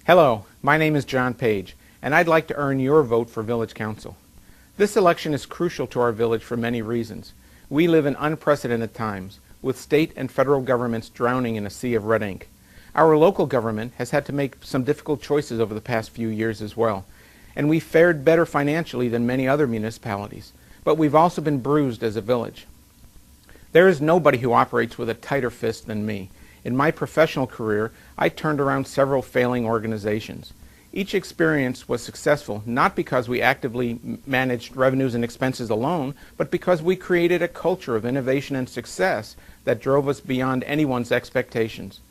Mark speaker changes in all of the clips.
Speaker 1: Hello, my name is John Page, and I'd like to earn your vote for Village Council. This election is crucial to our village for many reasons. We live in unprecedented times, with state and federal governments drowning in a sea of red ink. Our local government has had to make some difficult choices over the past few years as well, and we fared better financially than many other municipalities, but we've also been bruised as a village. There is nobody who operates with a tighter fist than me. In my professional career, I turned around several failing organizations. Each experience was successful not because we actively managed revenues and expenses alone, but because we created a culture of innovation and success that drove us beyond anyone's expectations.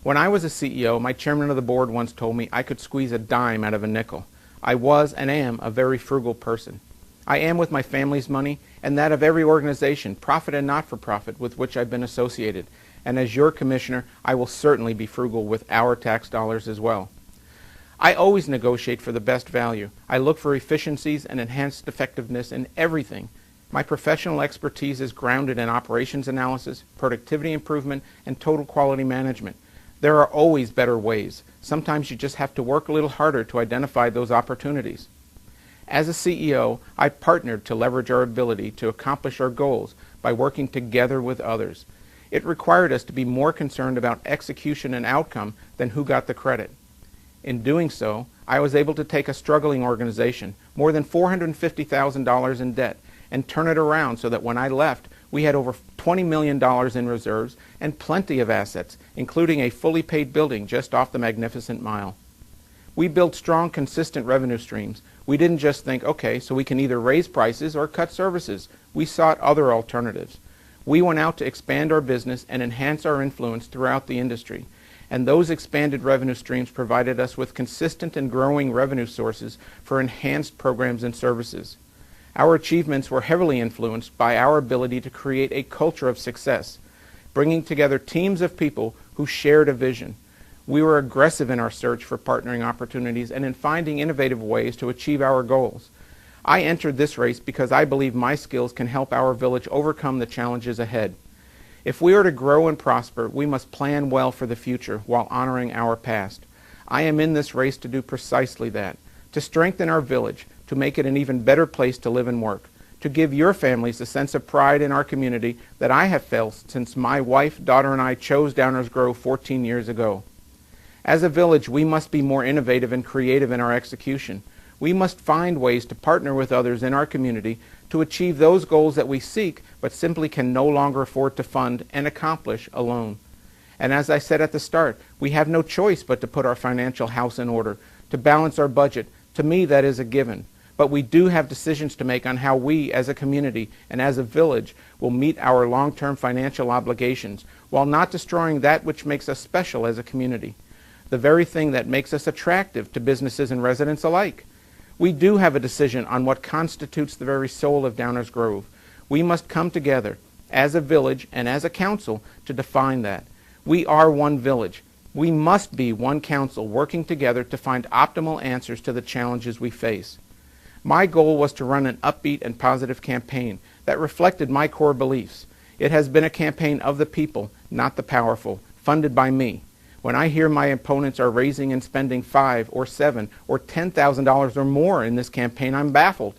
Speaker 1: When I was a CEO, my chairman of the board once told me I could squeeze a dime out of a nickel. I was and am a very frugal person. I am with my family's money and that of every organization, profit and not-for-profit, with which I've been associated. And as your commissioner, I will certainly be frugal with our tax dollars as well. I always negotiate for the best value. I look for efficiencies and enhanced effectiveness in everything. My professional expertise is grounded in operations analysis, productivity improvement, and total quality management. There are always better ways. Sometimes you just have to work a little harder to identify those opportunities. As a CEO, I partnered to leverage our ability to accomplish our goals by working together with others. It required us to be more concerned about execution and outcome than who got the credit. In doing so, I was able to take a struggling organization, more than $450,000 in debt, and turn it around so that when I left, we had over $20 million in reserves and plenty of assets, including a fully paid building just off the Magnificent Mile. We built strong, consistent revenue streams. We didn't just think, okay, so we can either raise prices or cut services. We sought other alternatives. We went out to expand our business and enhance our influence throughout the industry, and those expanded revenue streams provided us with consistent and growing revenue sources for enhanced programs and services. Our achievements were heavily influenced by our ability to create a culture of success, bringing together teams of people who shared a vision. We were aggressive in our search for partnering opportunities and in finding innovative ways to achieve our goals. I entered this race because I believe my skills can help our village overcome the challenges ahead. If we are to grow and prosper, we must plan well for the future while honoring our past. I am in this race to do precisely that, to strengthen our village, to make it an even better place to live and work, to give your families the sense of pride in our community that I have felt since my wife, daughter, and I chose Downers Grove 14 years ago. As a village, we must be more innovative and creative in our execution. We must find ways to partner with others in our community to achieve those goals that we seek but simply can no longer afford to fund and accomplish alone. And as I said at the start, we have no choice but to put our financial house in order, to balance our budget. To me, that is a given. But we do have decisions to make on how we, as a community and as a village, will meet our long-term financial obligations while not destroying that which makes us special as a community, the very thing that makes us attractive to businesses and residents alike. We do have a decision on what constitutes the very soul of Downers Grove. We must come together as a village and as a council to define that. We are one village. We must be one council working together to find optimal answers to the challenges we face. My goal was to run an upbeat and positive campaign that reflected my core beliefs. It has been a campaign of the people, not the powerful, funded by me. When I hear my opponents are raising and spending $5,000 or $7,000 or $10,000 or more in this campaign, I'm baffled.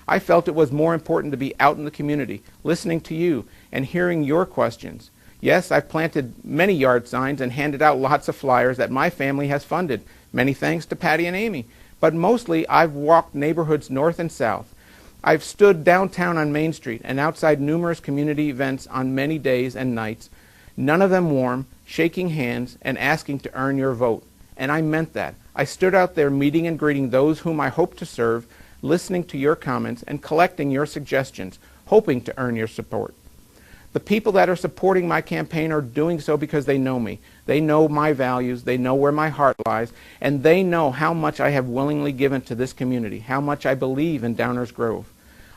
Speaker 1: I felt it was more important to be out in the community, listening to you and hearing your questions. Yes, I've planted many yard signs and handed out lots of flyers that my family has funded, many thanks to Patty and Amy. But mostly I've walked neighborhoods north and south. I've stood downtown on Main Street and outside numerous community events on many days and nights, none of them warm, shaking hands and asking to earn your vote. And I meant that. I stood out there meeting and greeting those whom I hope to serve, listening to your comments and collecting your suggestions, hoping to earn your support. The people that are supporting my campaign are doing so because they know me. They know my values, they know where my heart lies, and they know how much I have willingly given to this community, how much I believe in Downers Grove.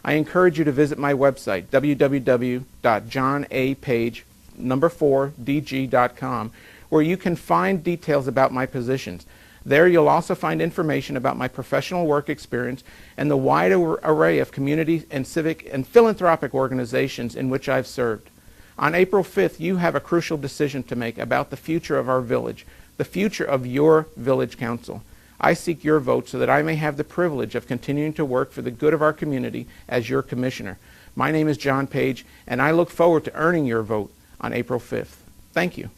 Speaker 1: I encourage you to visit my website, www.johnapage4dg.com, where you can find details about my positions. There you'll also find information about my professional work experience and the wide array of community and civic and philanthropic organizations in which I've served. On April 5th, you have a crucial decision to make about the future of our village. the future of your village council. I seek your vote so that I may have the privilege of continuing to work for the good of our community as your commissioner. My name is John Page, and I look forward to earning your vote on April 5th. Thank you.